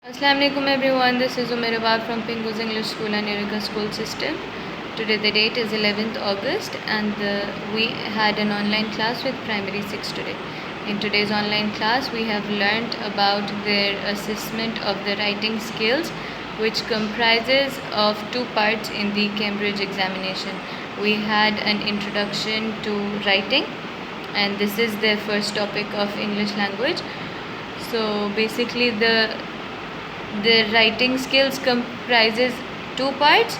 Assalamu alaikum everyone, this is Umair Abab from Pingu's English School and Eureka School System. Today the date is 11th August and we had an online class with primary 6 today. In today's online class we have learnt about their assessment of the writing skills, which comprises of two parts in the Cambridge examination. We had an introduction to writing and this is their first topic of English language. So basically the writing skills comprises two parts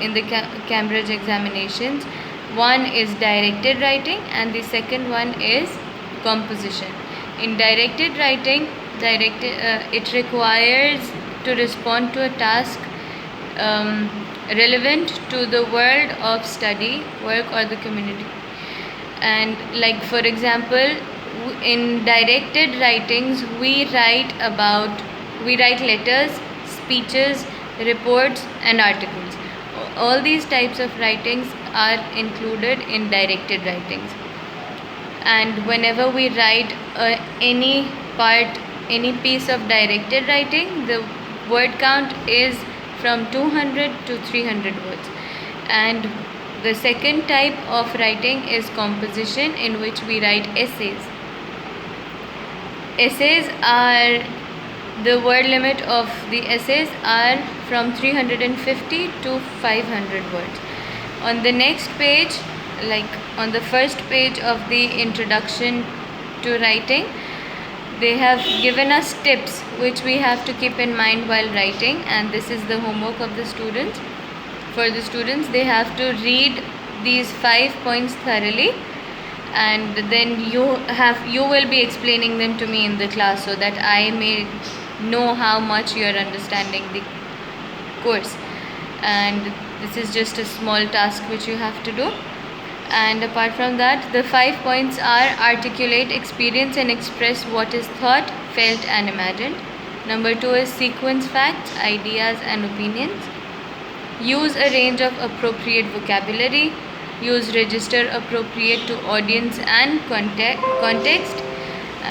in the Cambridge examinations. One is directed writing and the second one is composition. In directed writing, it requires to respond to a task relevant to the world of study, work or the community. And like for example, in directed writings we write letters, speeches, reports and articles. All these types of writings are included in directed writings. And whenever we write any piece of directed writing, the word count is from 200 to 300 words. And the second type of writing is composition, in which we write essays. The word limit of the essays are from 350 to 500 words. On the next page, like on the first page of the introduction to writing, they have given us tips which we have to keep in mind while writing, and this is the homework of the students. For the students, they have to read these 5 points thoroughly, and then you will be explaining them to me in the class so that I may know how much you are understanding the course. And this is just a small task which you have to do. And apart from that, the 5 points are: articulate, experience and express what is thought, felt and imagined. Number 2 is sequence facts, ideas and opinions. Use a range of appropriate vocabulary. Use register appropriate to audience and context.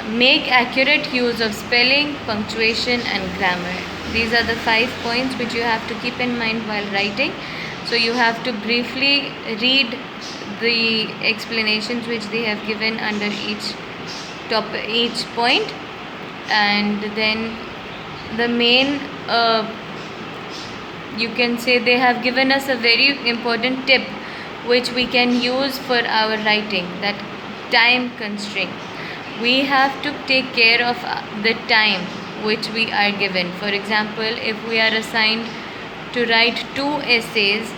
Make accurate use of spelling, punctuation and grammar. These are the 5 points which you have to keep in mind while writing. So you have to briefly read the explanations which they have given under each point, and then the main you can say they have given us a very important tip which we can use for our writing, that time constraint. We have to take care of the time which we are given. For example, if we are assigned to write 2 essays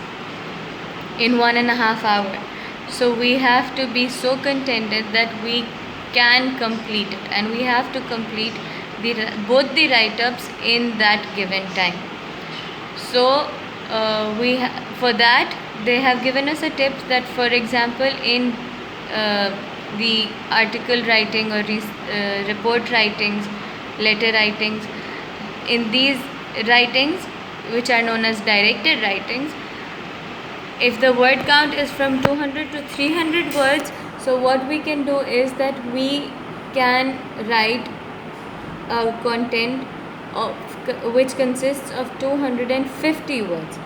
in 1.5 hours, so we have to be so contented that we can complete it, and we have to complete both the write-ups in that given time. So for that they have given us a tip that, for example, in the article writing or report writings, letter writings, in these writings which are known as directed writings, if the word count is from 200 to 300 words, so what we can do is that we can write a content which consists of 250 words,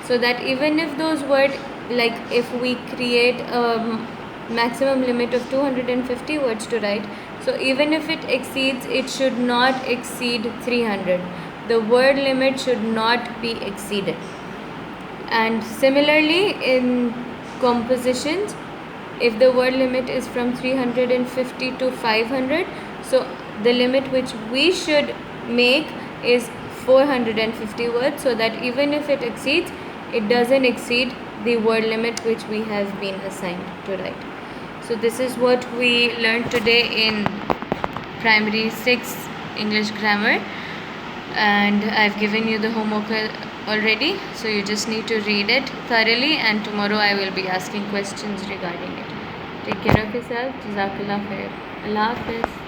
so that even if those words, like if we create a maximum limit of 250 words to write, so even if it exceeds, it should not exceed 300. The word limit should not be exceeded. And similarly in compositions, if the word limit is from 350 to 500, so the limit which we should make is 450 words, so that even if it exceeds, it doesn't exceed the word limit which we have been assigned to write. So this is what we learned today in primary 6 English grammar, and I've given you the homework already, so you just need to read it thoroughly, and tomorrow I will be asking questions regarding it. Take care of yourself. Jazakallah khair. Allah Hafiz.